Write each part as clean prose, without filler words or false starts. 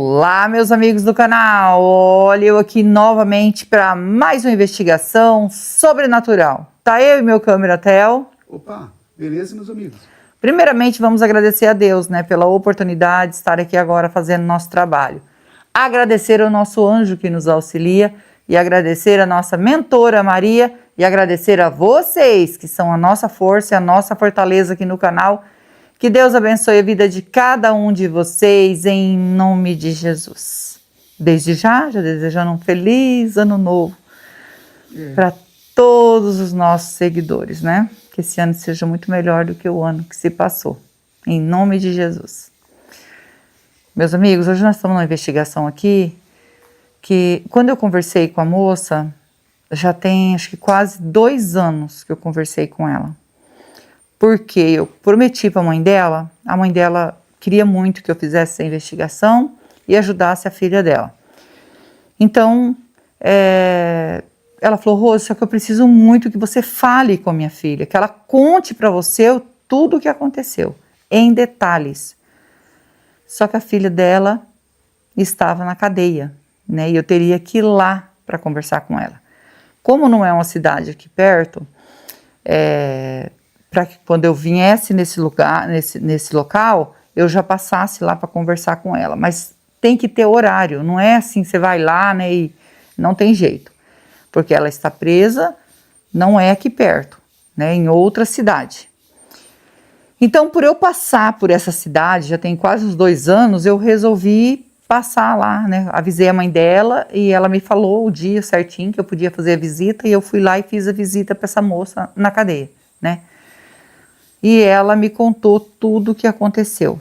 Olá, meus amigos do canal. Olha eu aqui novamente para mais uma investigação sobrenatural. Tá eu e meu câmera Theo. Opa, beleza, meus amigos? Primeiramente, vamos agradecer a Deus, né, pela oportunidade de estar aqui agora fazendo nosso trabalho. Agradecer ao nosso anjo que nos auxilia e agradecer a nossa mentora Maria e agradecer a vocês que são a nossa força e a nossa fortaleza aqui no canal. Que Deus abençoe a vida de cada um de vocês, em nome de Jesus. Desde já desejando um feliz ano novo para todos os nossos seguidores, né? Que esse ano seja muito melhor do que o ano que se passou. Em nome de Jesus. Meus amigos, hoje nós estamos numa investigação aqui, que quando eu conversei com a moça, já tem acho que quase 2 anos que eu conversei com ela. Porque eu prometi para a mãe dela queria muito que eu fizesse essa investigação e ajudasse a filha dela. Então, ela falou, Rose, só que eu preciso muito que você fale com a minha filha, que ela conte para você tudo o que aconteceu, em detalhes. Só que a filha dela estava na cadeia, né? E eu teria que ir lá para conversar com ela. Como não é uma cidade aqui perto, para que quando eu viesse nesse lugar, nesse local, eu já passasse lá para conversar com ela. Mas tem que ter horário, não é assim, você vai lá, né, e não tem jeito. Porque ela está presa, não é aqui perto, né, em outra cidade. Então, por eu passar por essa cidade, já tem quase uns 2 anos, eu resolvi passar lá, né, avisei a mãe dela e ela me falou o dia certinho que eu podia fazer a visita e eu fui lá e fiz a visita para essa moça na cadeia, né. E ela me contou tudo o que aconteceu,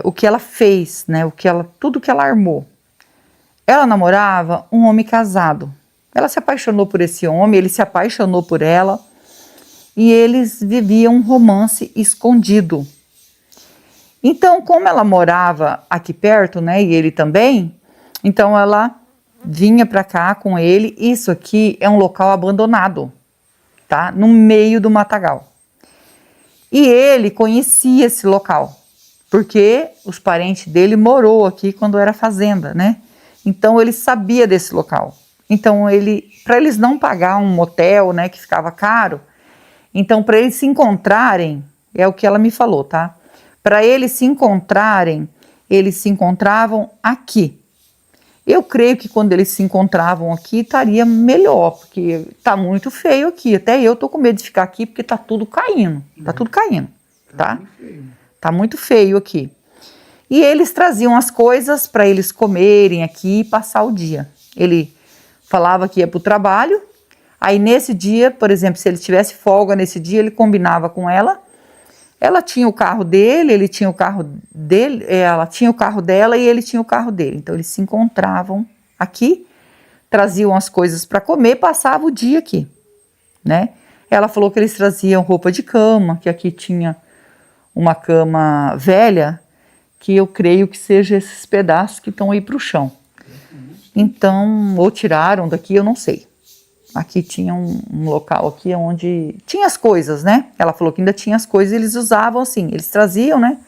o que ela fez, né? Tudo que ela armou. Ela namorava um homem casado. Ela se apaixonou por esse homem, ele se apaixonou por ela e eles viviam um romance escondido. Então, como ela morava aqui perto, né? E ele também, então ela vinha para cá com ele. Isso aqui é um local abandonado, tá? No meio do matagal. E ele conhecia esse local, porque os parentes dele morou aqui quando era fazenda, né? Então ele sabia desse local. Então para eles não pagar um motel, né, que ficava caro, então para eles se encontrarem, é o que ela me falou, tá? Para eles se encontravam aqui. Eu creio que quando eles se encontravam aqui estaria melhor, porque tá muito feio aqui. Até eu tô com medo de ficar aqui porque tá tudo caindo. Tá tudo caindo, tá? Tá muito feio aqui. E eles traziam as coisas para eles comerem aqui e passar o dia. Ele falava que ia para o trabalho. Aí nesse dia, por exemplo, se ele tivesse folga nesse dia, ele combinava com ela. Ela tinha o carro dele, ele tinha o carro dele, ela tinha o carro dela e ele tinha o carro dele. Então eles se encontravam aqui, traziam as coisas para comer, passavam o dia aqui, né? Ela falou que eles traziam roupa de cama, que aqui tinha uma cama velha, que eu creio que seja esses pedaços que estão aí para o chão. Então, ou tiraram daqui, eu não sei. Aqui tinha um local aqui onde tinha as coisas, né? Ela falou que ainda tinha as coisas e eles usavam assim. Eles traziam, né?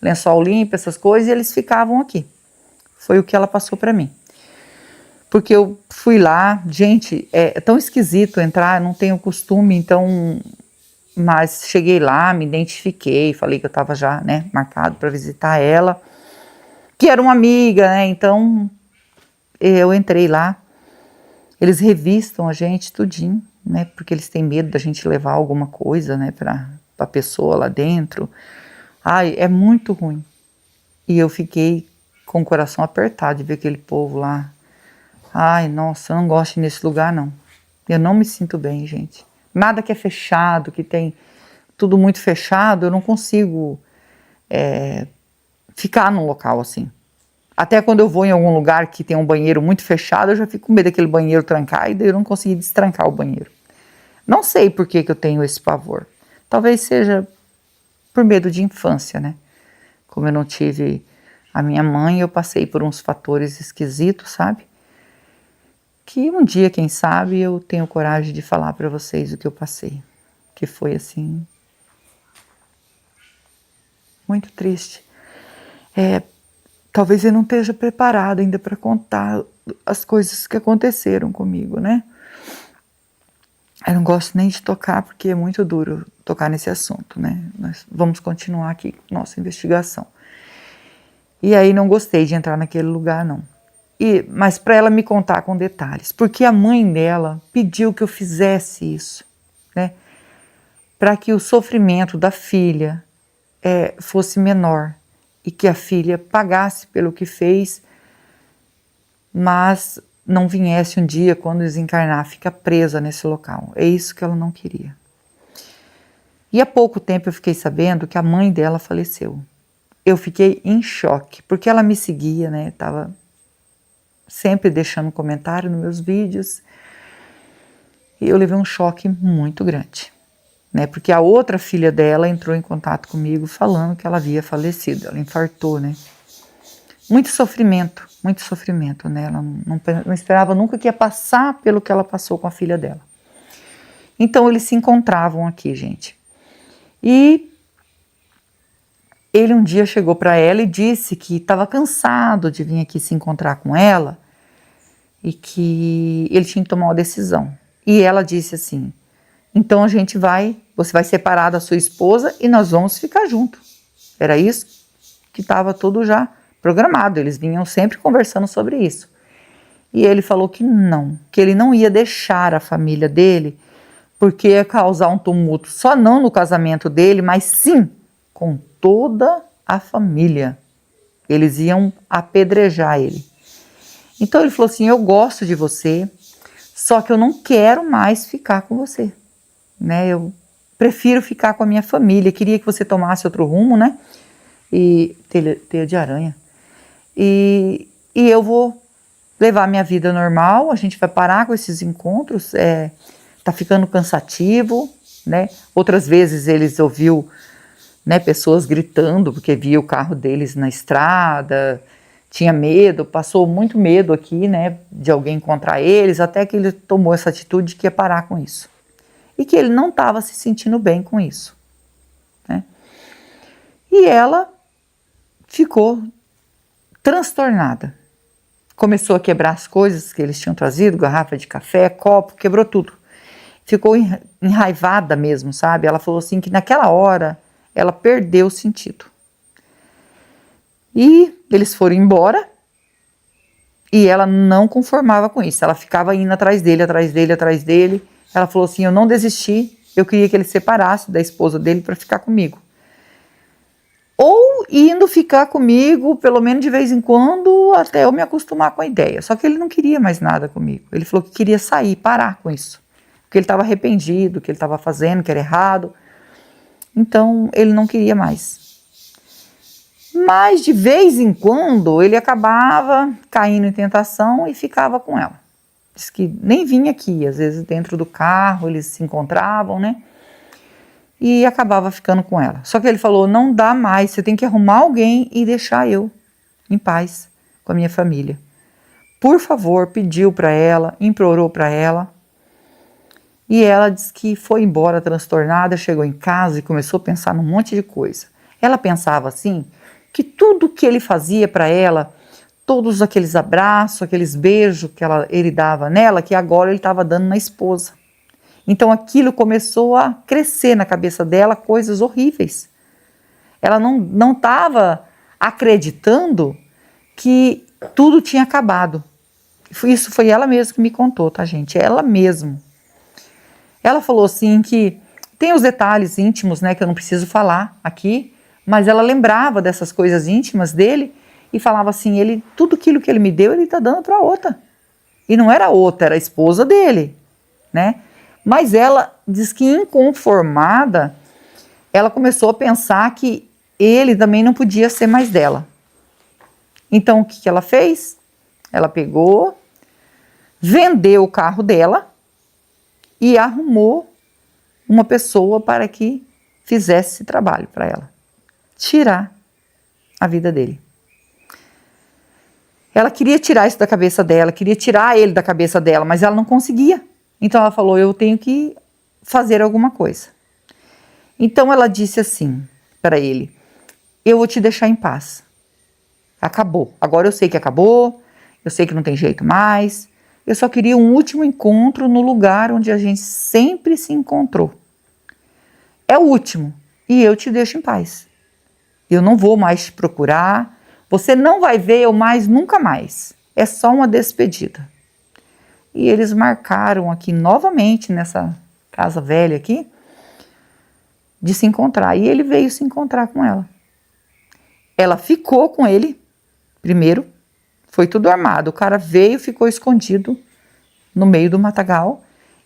Lençol limpo, essas coisas, e eles ficavam aqui. Foi o que ela passou para mim. Porque eu fui lá, gente, é tão esquisito entrar, eu não tenho costume, então... Mas cheguei lá, me identifiquei, falei que eu estava já, né, marcado para visitar ela. Que era uma amiga, né? Então, eu entrei lá. Eles revistam a gente tudinho, né? Porque eles têm medo da gente levar alguma coisa, né? Para a pessoa lá dentro. Ai, é muito ruim. E eu fiquei com o coração apertado de ver aquele povo lá. Ai, nossa, eu não gosto de ir nesse lugar, não. Eu não me sinto bem, gente. Nada que é fechado, que tem tudo muito fechado, eu não consigo ficar num local assim. Até quando eu vou em algum lugar que tem um banheiro muito fechado, eu já fico com medo daquele banheiro trancar e daí eu não consegui destrancar o banheiro. Não sei por que eu tenho esse pavor. Talvez seja por medo de infância, né? Como eu não tive a minha mãe, eu passei por uns fatores esquisitos, sabe? Que um dia, quem sabe, eu tenho coragem de falar para vocês o que eu passei. Que foi assim... muito triste. talvez ele não esteja preparado ainda para contar as coisas que aconteceram comigo, né? Eu não gosto nem de tocar, porque é muito duro tocar nesse assunto, né? Nós vamos continuar aqui com nossa investigação. E aí não gostei de entrar naquele lugar, não. Mas para ela me contar com detalhes, porque a mãe dela pediu que eu fizesse isso, né? Para que o sofrimento da filha fosse menor e que a filha pagasse pelo que fez, mas não viesse um dia, quando desencarnar, ficar presa nesse local. É isso que ela não queria. E há pouco tempo eu fiquei sabendo que a mãe dela faleceu. Eu fiquei em choque, porque ela me seguia, né? Estava sempre deixando comentário nos meus vídeos. E eu levei um choque muito grande, né? Porque a outra filha dela entrou em contato comigo falando que ela havia falecido. Ela infartou, né? Muito sofrimento, né? Ela não esperava nunca que ia passar pelo que ela passou com a filha dela. Então eles se encontravam aqui, gente. E ele um dia chegou para ela e disse que estava cansado de vir aqui se encontrar com ela e que ele tinha que tomar uma decisão. E ela disse assim: então você vai separar da sua esposa e nós vamos ficar juntos. Era isso que estava tudo já programado, eles vinham sempre conversando sobre isso. E ele falou que ele não ia deixar a família dele, porque ia causar um tumulto, só não no casamento dele, mas sim com toda a família. Eles iam apedrejar ele. Então ele falou assim: eu gosto de você, só que eu não quero mais ficar com você, né? Eu prefiro ficar com a minha família, queria que você tomasse outro rumo, né? E teia de aranha. E eu vou levar minha vida normal, a gente vai parar com esses encontros, tá ficando cansativo, né? Outras vezes eles ouviu, né, pessoas gritando porque via o carro deles na estrada, tinha medo, passou muito medo aqui, né, de alguém encontrar eles, até que ele tomou essa atitude de que ia parar com isso. E que ele não estava se sentindo bem com isso, né? E ela ficou transtornada. Começou a quebrar as coisas que eles tinham trazido, garrafa de café, copo, quebrou tudo. Ficou enraivada mesmo, sabe? Ela falou assim que naquela hora ela perdeu o sentido. E eles foram embora e ela não conformava com isso. Ela ficava indo atrás dele. Ela falou assim: eu não desisti, eu queria que ele se separasse da esposa dele para ficar comigo. Ou indo ficar comigo, pelo menos de vez em quando, até eu me acostumar com a ideia. Só que ele não queria mais nada comigo. Ele falou que queria sair, parar com isso. Porque ele estava arrependido, do que ele estava fazendo, que era errado. Então, ele não queria mais. Mas, de vez em quando, ele acabava caindo em tentação e ficava com ela. Diz que nem vinha aqui, às vezes dentro do carro, eles se encontravam, né? E acabava ficando com ela. Só que ele falou: não dá mais, você tem que arrumar alguém e deixar eu em paz com a minha família. Por favor, pediu para ela, implorou para ela. E ela disse que foi embora transtornada, chegou em casa e começou a pensar num monte de coisa. Ela pensava assim, que tudo que ele fazia para ela, todos aqueles abraços, aqueles beijos que ele dava nela, que agora ele estava dando na esposa. Então aquilo começou a crescer na cabeça dela, coisas horríveis. Ela não estava acreditando que tudo tinha acabado. Isso foi ela mesma que me contou, tá, gente? Ela mesma. Ela falou assim que tem os detalhes íntimos, né, que eu não preciso falar aqui, mas ela lembrava dessas coisas íntimas dele e falava assim: tudo aquilo que ele me deu, ele está dando para outra. E não era outra, era a esposa dele, né? Mas ela diz que, inconformada, ela começou a pensar que ele também não podia ser mais dela. Então, o que ela fez? Ela pegou, vendeu o carro dela e arrumou uma pessoa para que fizesse esse trabalho para ela. Tirar a vida dele. Ela queria tirar isso da cabeça dela, queria tirar ele da cabeça dela, mas ela não conseguia. Então ela falou: eu tenho que fazer alguma coisa. Então ela disse assim para ele: eu vou te deixar em paz. Acabou. Agora eu sei que acabou, eu sei que não tem jeito mais. Eu só queria um último encontro no lugar onde a gente sempre se encontrou. É o último. E eu te deixo em paz. Eu não vou mais te procurar. Você não vai ver eu mais nunca mais. É só uma despedida. E eles marcaram aqui novamente, nessa casa velha aqui, de se encontrar. E ele veio se encontrar com ela. Ela ficou com ele, primeiro, foi tudo armado. O cara veio, ficou escondido no meio do matagal.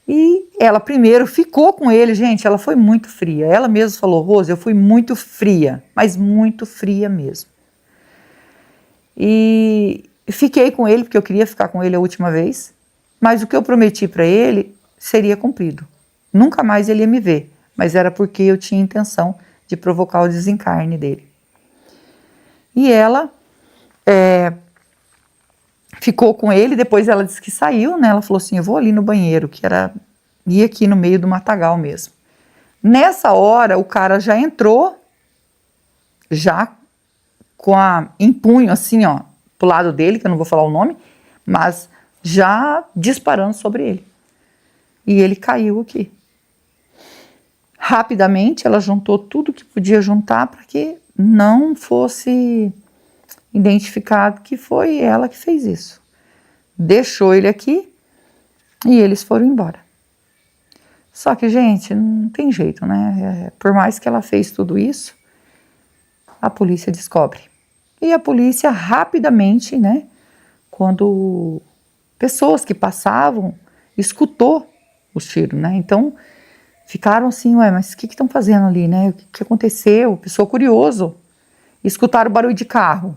E ela primeiro ficou com ele, gente, ela foi muito fria. Ela mesma falou, Rose, eu fui muito fria, mas muito fria mesmo. E fiquei com ele, porque eu queria ficar com ele a última vez. Mas o que eu prometi para ele seria cumprido. Nunca mais ele ia me ver, mas era porque eu tinha intenção de provocar o desencarne dele. E ela ficou com ele, depois ela disse que saiu, né? Ela falou assim, eu vou ali no banheiro, que era ir aqui no meio do matagal mesmo. Nessa hora, o cara já entrou, já em punho assim, ó, pro lado dele, que eu não vou falar o nome, mas já disparando sobre ele. E ele caiu aqui. Rapidamente, ela juntou tudo que podia juntar para que não fosse identificado que foi ela que fez isso. Deixou ele aqui e eles foram embora. Só que, gente, não tem jeito, né? Por mais que ela fez tudo isso, a polícia descobre. E a polícia rapidamente, né, quando pessoas que passavam, escutou os tiros, né? Então, ficaram assim, ué, mas o que estão fazendo ali, né? O que aconteceu? Pessoa curioso. Escutaram o barulho de carro.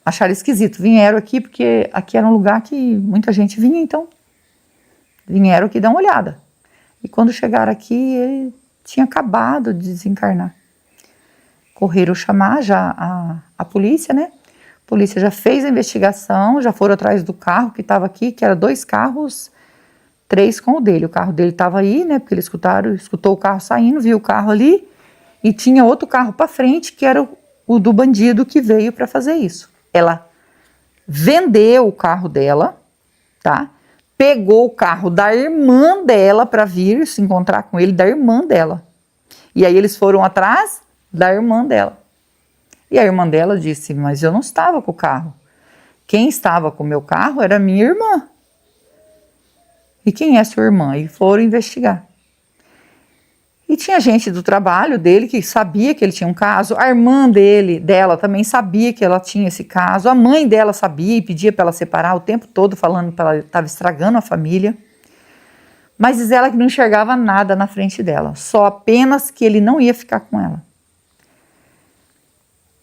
Acharam esquisito. Vieram aqui, porque aqui era um lugar que muita gente vinha, então vieram aqui dar uma olhada. E quando chegaram aqui, ele tinha acabado de desencarnar. Correram chamar já a polícia, né? A polícia já fez a investigação, já foram atrás do carro que estava aqui, que era 2 carros, 3 com o dele. O carro dele estava aí, né? Porque ele escutou o carro saindo, viu o carro ali, e tinha outro carro para frente, que era o do bandido que veio para fazer isso. Ela vendeu o carro dela, tá? Pegou o carro da irmã dela para vir se encontrar com ele, da irmã dela. E aí eles foram atrás da irmã dela. E a irmã dela disse, mas eu não estava com o carro. Quem estava com o meu carro era minha irmã. E quem é sua irmã? E foram investigar. E tinha gente do trabalho dele que sabia que ele tinha um caso. A irmã dela também sabia que ela tinha esse caso. A mãe dela sabia e pedia para ela separar o tempo todo, falando que ela estava estragando a família. Mas diz ela que não enxergava nada na frente dela. Só apenas que ele não ia ficar com ela.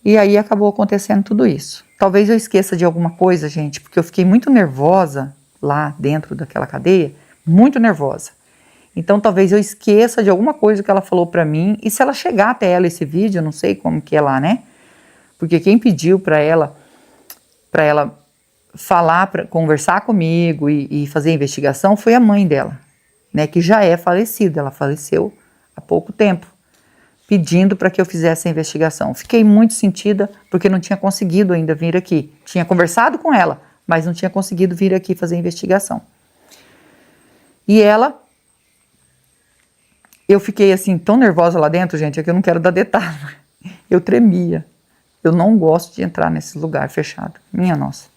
E aí acabou acontecendo tudo isso. Talvez eu esqueça de alguma coisa, gente, porque eu fiquei muito nervosa lá dentro daquela cadeia. Muito nervosa. Então talvez eu esqueça de alguma coisa que ela falou pra mim, e se ela chegar até ela esse vídeo, eu não sei como que é lá, né? Porque quem pediu pra ela falar, conversar comigo e fazer a investigação foi a mãe dela, né? Que já é falecida, ela faleceu há pouco tempo, pedindo para que eu fizesse a investigação. Fiquei muito sentida porque não tinha conseguido ainda vir aqui. Tinha conversado com ela, mas não tinha conseguido vir aqui fazer a investigação. E ela... Eu fiquei assim tão nervosa lá dentro, gente, é que eu não quero dar detalhe. Eu tremia. Eu não gosto de entrar nesse lugar fechado. Minha nossa.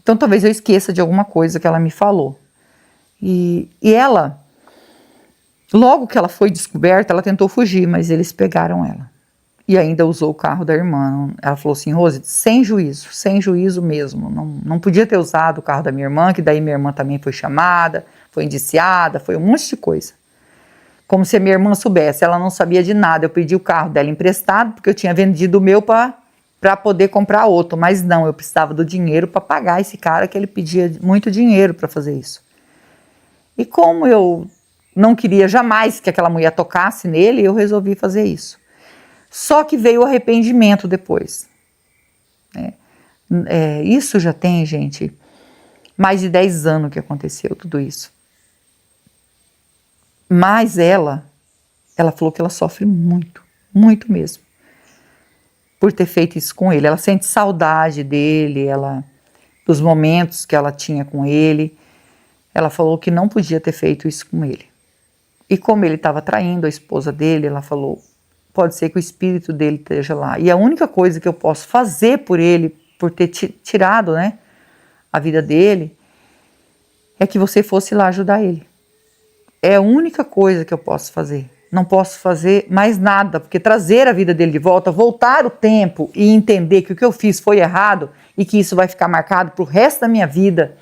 Então talvez eu esqueça de alguma coisa que ela me falou. E ela, logo que ela foi descoberta, ela tentou fugir, mas eles pegaram ela. E ainda usou o carro da irmã. Ela falou assim, Rose, sem juízo mesmo. Não podia ter usado o carro da minha irmã, que daí minha irmã também foi chamada, foi indiciada, foi um monte de coisa. Como se a minha irmã soubesse, ela não sabia de nada. Eu pedi o carro dela emprestado, porque eu tinha vendido o meu para poder comprar outro. Mas não, eu precisava do dinheiro para pagar esse cara, que ele pedia muito dinheiro para fazer isso. E como eu não queria jamais que aquela mulher tocasse nele, eu resolvi fazer isso. Só que veio o arrependimento depois. Isso já tem, gente, mais de 10 anos que aconteceu tudo isso. Mas ela falou que ela sofre muito, muito mesmo. por ter feito isso com ele. Ela sente saudade dele, dos momentos que ela tinha com ele. Ela falou que não podia ter feito isso com ele. E como ele estava traindo a esposa dele, ela falou, pode ser que o espírito dele esteja lá. E a única coisa que eu posso fazer por ele, por ter tirado, né, a vida dele, é que você fosse lá ajudar ele. É a única coisa que eu posso fazer. Não posso fazer mais nada, porque trazer a vida dele de volta, voltar o tempo e entender que o que eu fiz foi errado e que isso vai ficar marcado para o resto da minha vida,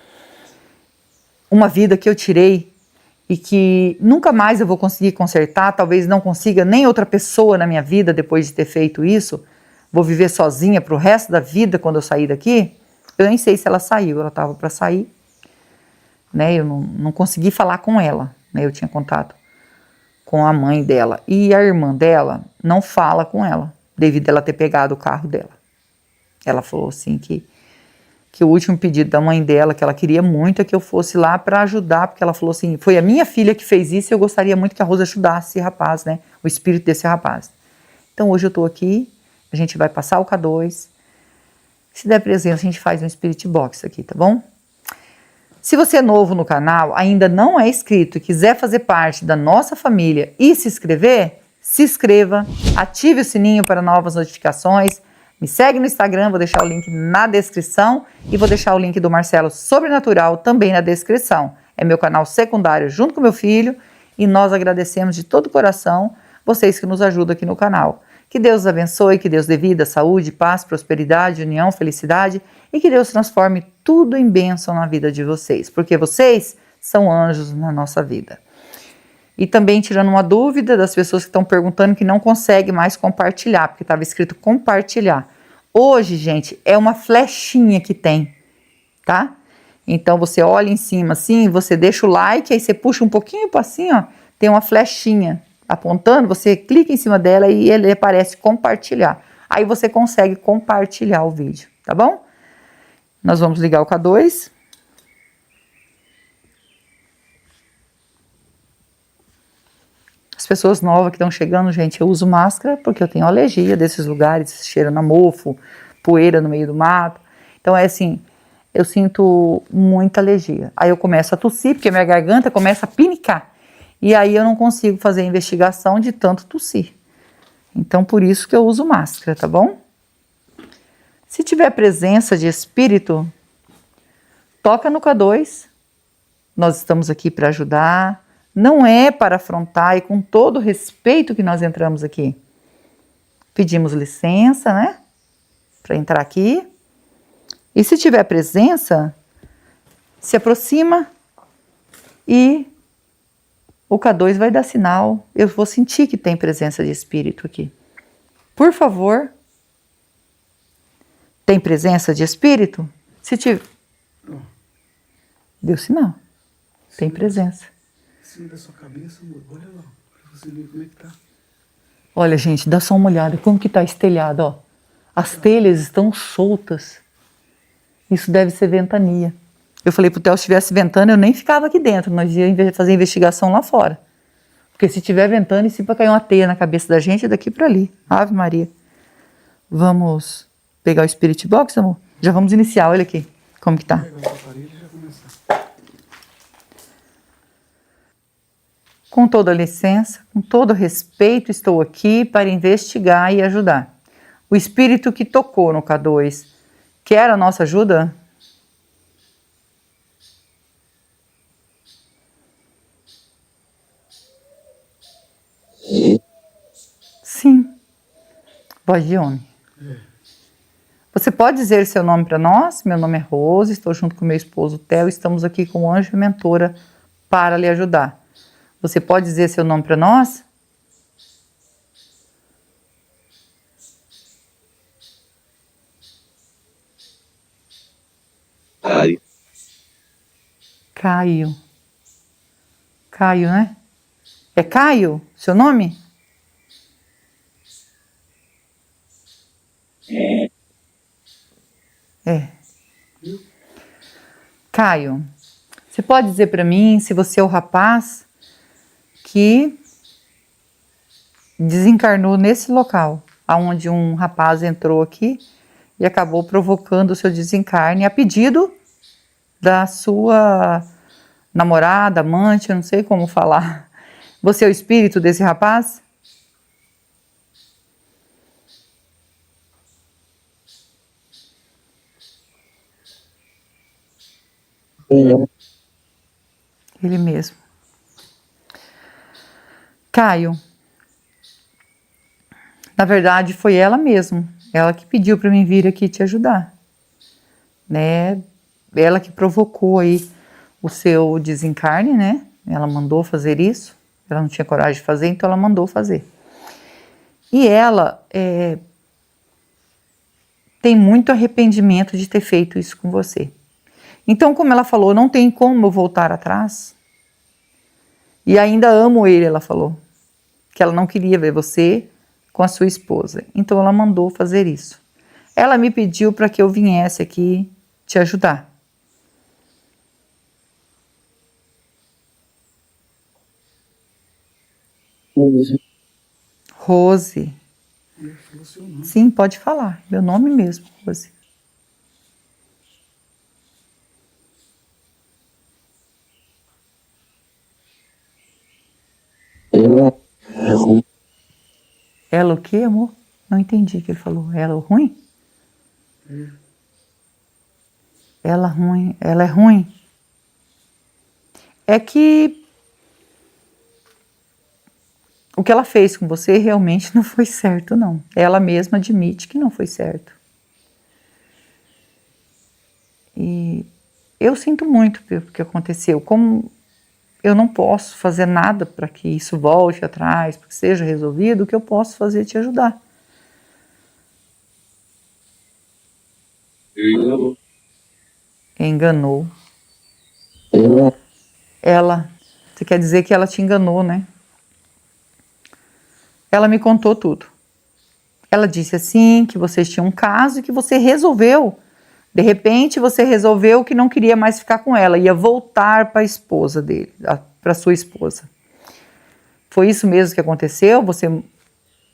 uma vida que eu tirei e que nunca mais eu vou conseguir consertar, talvez não consiga nem outra pessoa na minha vida depois de ter feito isso, vou viver sozinha para o resto da vida quando eu sair daqui. Eu nem sei se ela saiu, ela estava para sair, né? Eu não consegui falar com ela, né? Eu tinha contato com a mãe dela, e a irmã dela não fala com ela, devido a ela ter pegado o carro dela. Ela falou assim que o último pedido da mãe dela, que ela queria muito, é que eu fosse lá para ajudar, porque ela falou assim, foi a minha filha que fez isso e eu gostaria muito que a Rosa ajudasse esse rapaz, né, o espírito desse rapaz. Então hoje eu estou aqui, a gente vai passar o K2, se der presença a gente faz um Spirit Box aqui, tá bom? Se você é novo no canal, ainda não é inscrito e quiser fazer parte da nossa família e se inscrever, se inscreva, ative o sininho para novas notificações, me segue no Instagram, vou deixar o link na descrição e vou deixar o link do Marcelo Sobrenatural também na descrição. É meu canal secundário junto com meu filho e nós agradecemos de todo o coração vocês que nos ajudam aqui no canal. Que Deus os abençoe, que Deus dê vida, saúde, paz, prosperidade, união, felicidade e que Deus transforme tudo em bênção na vida de vocês, porque vocês são anjos na nossa vida. E também tirando uma dúvida das pessoas que estão perguntando que não consegue mais compartilhar, porque estava escrito compartilhar. Hoje, gente, é uma flechinha que tem, tá? Então você olha em cima assim, você deixa o like, aí você puxa um pouquinho para cima, tem uma flechinha apontando, você clica em cima dela e ele aparece compartilhar. Aí você consegue compartilhar o vídeo, tá bom? Nós vamos ligar o K2. As pessoas novas que estão chegando, gente, eu uso máscara porque eu tenho alergia desses lugares, cheirando a mofo, poeira no meio do mato. Então é assim, eu sinto muita alergia. Aí eu começo a tossir, porque minha garganta começa a pinicar. E aí eu não consigo fazer a investigação de tanto tossir. Então por isso que eu uso máscara, tá bom? Se tiver presença de espírito, toca no K2. Nós estamos aqui para ajudar. Não é para afrontar e com todo o respeito que nós entramos aqui. Pedimos licença, né? Para entrar aqui. E se tiver presença, se aproxima e o K2 vai dar sinal. Eu vou sentir que tem presença de espírito aqui. Por favor. Tem presença de espírito? Se tiver... Deu sinal. Tem presença. Em cima da sua cabeça, amor. Olha lá, pra você ver como é que tá. Olha, gente, dá só uma olhada. Como que tá estelhado, ó. As telhas estão soltas. Isso deve ser ventania. Eu falei pro Theo, se tivesse ventando, eu nem ficava aqui dentro. Nós íamos fazer investigação lá fora. Porque se tiver ventando, e se cair uma teia na cabeça da gente, é daqui para ali. Ave Maria. Vamos pegar o Spirit Box, amor? Já vamos iniciar, olha aqui. Como que tá. Com toda licença, com todo respeito, estou aqui para investigar e ajudar. O espírito que tocou no K2 quer a nossa ajuda? Sim. Voz de homem. Você pode dizer seu nome para nós? Meu nome é Rose, estou junto com meu esposo Theo, estamos aqui com o anjo e mentora para lhe ajudar. Você pode dizer seu nome para nós? Caio. Caio, né? É Caio, seu nome? É. Caio, você pode dizer para mim se você é o rapaz que desencarnou nesse local? aonde um rapaz entrou aqui e acabou provocando o seu desencarne a pedido da sua namorada, amante, eu não sei como falar. Você é o espírito desse rapaz? Ele mesmo. Caio, na verdade foi ela mesmo, ela que pediu para mim vir aqui te ajudar, né? Ela que provocou aí o seu desencarne, né? Ela mandou fazer isso, ela não tinha coragem de fazer, então ela mandou fazer. E ela tem muito arrependimento de ter feito isso com você. Então, como ela falou, não tem como eu voltar atrás, e ainda amo ele, ela falou, que ela não queria ver você com a sua esposa. Então ela mandou fazer isso. Ela me pediu para que eu viesse aqui te ajudar. Rose. Ele falou seu nome. Sim, pode falar. Meu nome mesmo, Rose. Ela o quê, amor? Não entendi o que ele falou. Ela o ruim? Ela ruim. Ela é ruim? É que o que ela fez com você realmente não foi certo, não. Ela mesma admite que não foi certo. E eu sinto muito pelo que aconteceu. Como eu não posso fazer nada para que isso volte atrás, para que seja resolvido, o que eu posso fazer é te ajudar. Enganou. Ela, você quer dizer que ela te enganou, né? Ela me contou tudo. Ela disse assim, que vocês tinham um caso e que você resolveu. De repente você resolveu que não queria mais ficar com ela, ia voltar para a esposa dele, para sua esposa. Foi isso mesmo que aconteceu? Você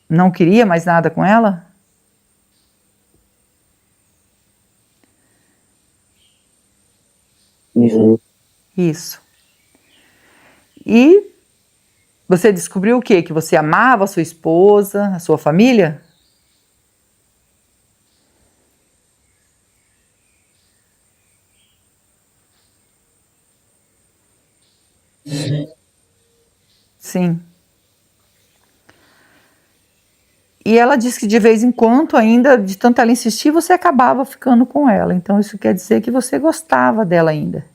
não queria mais nada com ela? Isso. E você descobriu o quê? Que você amava a sua esposa, a sua família? Sim. E ela disse que de vez em quando, ainda, de tanto ela insistir, você acabava ficando com ela. Então isso quer dizer que você gostava dela ainda.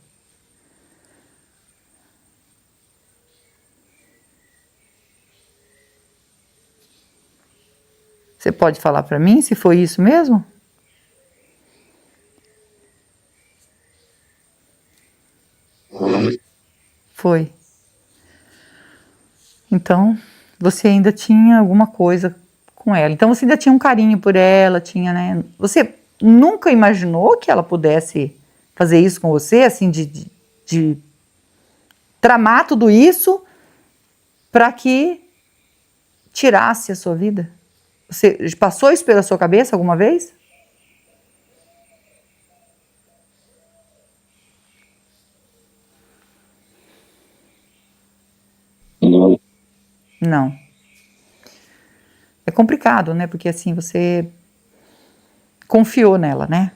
Você pode falar para mim se foi isso mesmo? Foi. Então, você ainda tinha alguma coisa com ela. Então, você ainda tinha um carinho por ela, tinha, né? Você nunca imaginou que ela pudesse fazer isso com você, assim, de tramar tudo isso para que tirasse a sua vida? Você passou isso pela sua cabeça alguma vez? Não. É complicado, né? Porque assim, você confiou nela, né?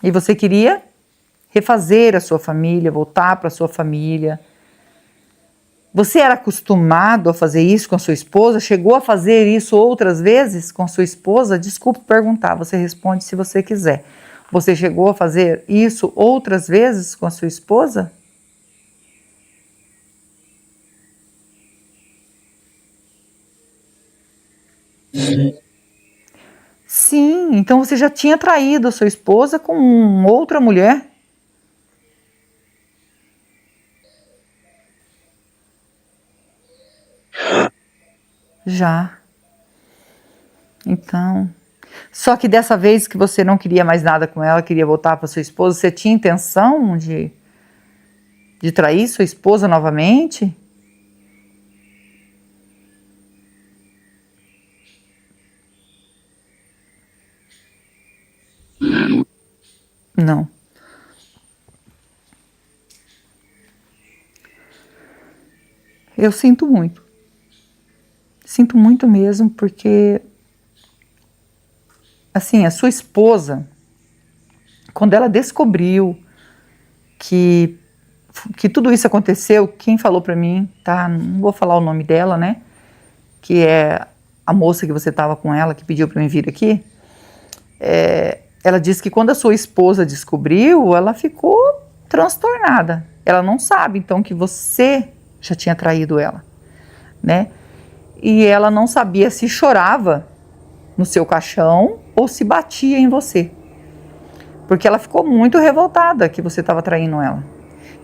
E você queria refazer a sua família, voltar para a sua família. Você era acostumado a fazer isso com a sua esposa? Chegou a fazer isso outras vezes com a sua esposa? Desculpe perguntar, você responde se você quiser. Você chegou a fazer isso outras vezes com a sua esposa? Sim, então você já tinha traído a sua esposa com outra mulher? Já. Então, só que dessa vez que você não queria mais nada com ela, queria voltar para sua esposa, você tinha intenção de trair sua esposa novamente? Não. Eu sinto muito. Sinto muito mesmo, porque assim, a sua esposa, quando ela descobriu que tudo isso aconteceu, quem falou pra mim, tá? Não vou falar o nome dela, né? Que é a moça que você estava com ela, que pediu pra mim vir aqui. Ela disse que quando a sua esposa descobriu, ela ficou transtornada. Ela não sabe, então, que você já tinha traído ela, né? E ela não sabia se chorava no seu caixão ou se batia em você. Porque ela ficou muito revoltada que você estava traindo ela.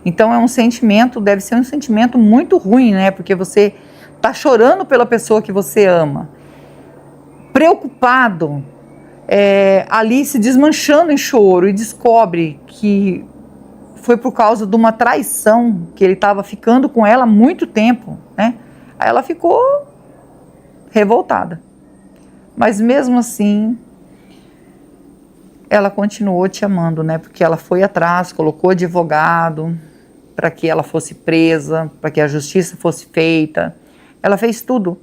Então é um sentimento, deve ser um sentimento muito ruim, né? Porque você tá chorando pela pessoa que você ama, preocupado, ali se desmanchando em choro e descobre que foi por causa de uma traição, que ele estava ficando com ela há muito tempo, né? Aí ela ficou revoltada. Mas mesmo assim, ela continuou te amando, né? Porque ela foi atrás, colocou advogado para que ela fosse presa, para que a justiça fosse feita. Ela fez tudo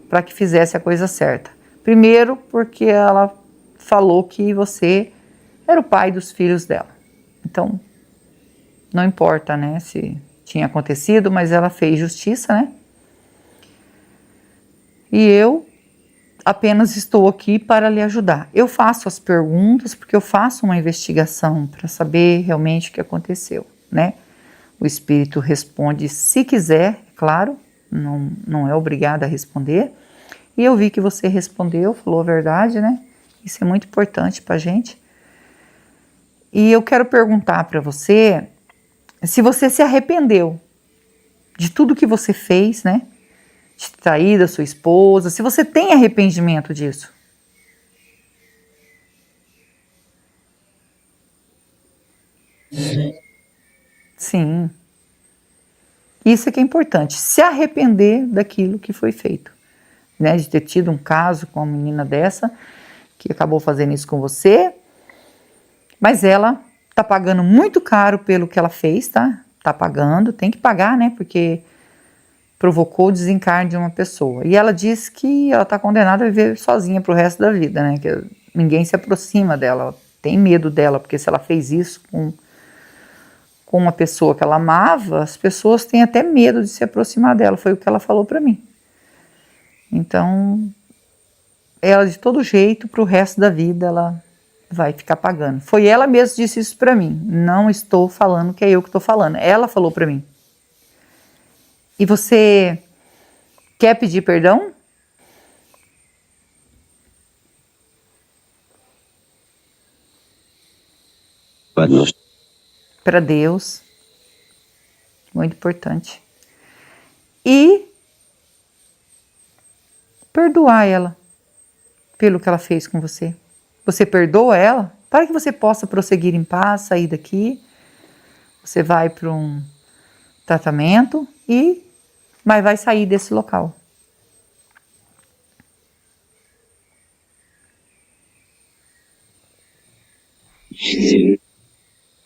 para que fizesse a coisa certa. Primeiro, porque ela falou que você era o pai dos filhos dela. Então, não importa, né, se tinha acontecido, mas ela fez justiça, né? E eu apenas estou aqui para lhe ajudar. Eu faço as perguntas porque eu faço uma investigação para saber realmente o que aconteceu, né? O espírito responde se quiser, claro, não é obrigado a responder. E eu vi que você respondeu, falou a verdade, né? Isso é muito importante para a gente. E eu quero perguntar para você se você se arrependeu de tudo que você fez, né? De trair da sua esposa, se você tem arrependimento disso. Sim. Isso é que é importante, se arrepender daquilo que foi feito, né? De ter tido um caso com uma menina dessa, que acabou fazendo isso com você, mas ela tá pagando muito caro pelo que ela fez, tá? Tá pagando, tem que pagar, né? Porque provocou o desencarne de uma pessoa. E ela diz que ela tá condenada a viver sozinha pro resto da vida, né? Que ninguém se aproxima dela, ela tem medo dela, porque se ela fez isso com uma pessoa que ela amava, as pessoas têm até medo de se aproximar dela, foi o que ela falou para mim. Então, ela de todo jeito, pro resto da vida, ela vai ficar pagando. Foi ela mesma que disse isso para mim, não estou falando que é eu que estou falando, ela falou para mim. E você quer pedir perdão? Para Deus, muito importante. E perdoar ela pelo que ela fez com você. Você perdoa ela para que você possa prosseguir em paz, sair daqui. Você vai para um tratamento mas vai sair desse local.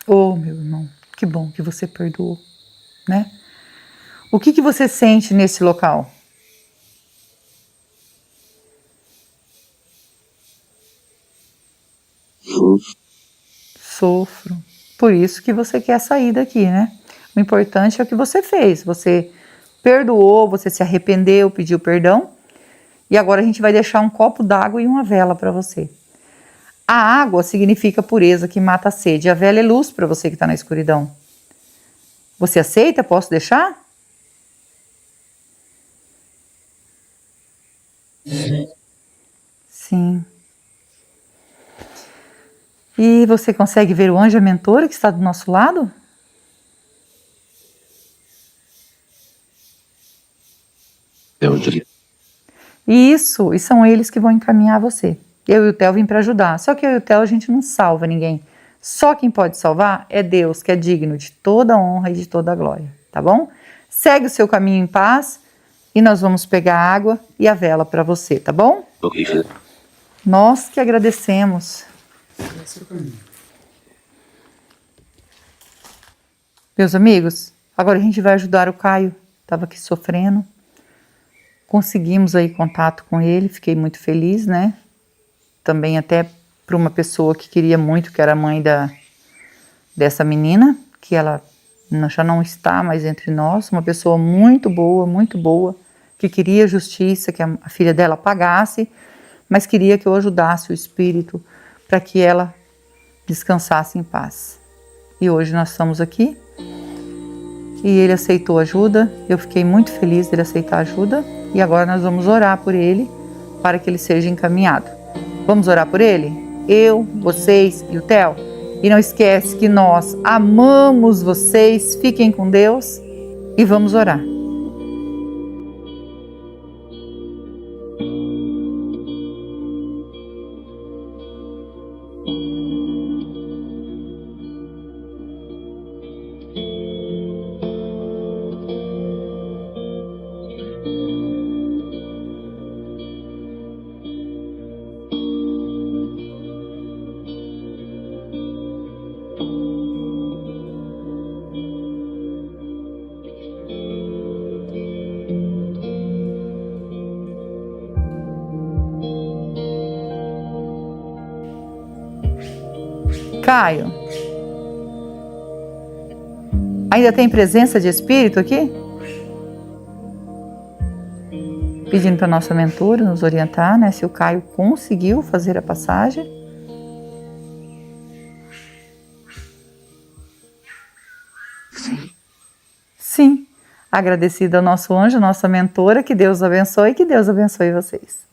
Oh, meu irmão, que bom que você perdoou, né? O que você sente nesse local? Sofro. Por isso que você quer sair daqui, né? O importante é o que você fez. Você perdoou, você se arrependeu, pediu perdão. E agora a gente vai deixar um copo d'água e uma vela para você. A água significa pureza, que mata a sede. A vela é luz para você que está na escuridão. Você aceita? Posso deixar? Sim. E você consegue ver o anjo mentora que está do nosso lado? Isso, e são eles que vão encaminhar você. Eu e o Theo vim para ajudar. Só que eu e o Theo a gente não salva ninguém. Só quem pode salvar é Deus, que é digno de toda honra e de toda glória, tá bom? Segue o seu caminho em paz e nós vamos pegar a água e a vela para você, tá bom? Nós que agradecemos. Esse é o caminho. Meus amigos, agora a gente vai ajudar o Caio. Estava aqui sofrendo. Conseguimos aí contato com ele, fiquei muito feliz, né? Também até para uma pessoa que queria muito, que era a mãe dessa menina, que ela já não está mais entre nós, uma pessoa muito boa, que queria justiça, que a filha dela pagasse, mas queria que eu ajudasse o espírito para que ela descansasse em paz. E hoje nós estamos aqui e ele aceitou ajuda, eu fiquei muito feliz dele aceitar ajuda e agora nós vamos orar por ele para que ele seja encaminhado. Vamos orar por ele? Eu, vocês e o Theo? E não esquece que nós amamos vocês, fiquem com Deus e vamos orar. Caio, ainda tem presença de espírito aqui? Pedindo para a nossa mentora nos orientar, né? Se o Caio conseguiu fazer a passagem. Sim. Agradecida ao nosso anjo, nossa mentora, que Deus abençoe e que Deus abençoe vocês.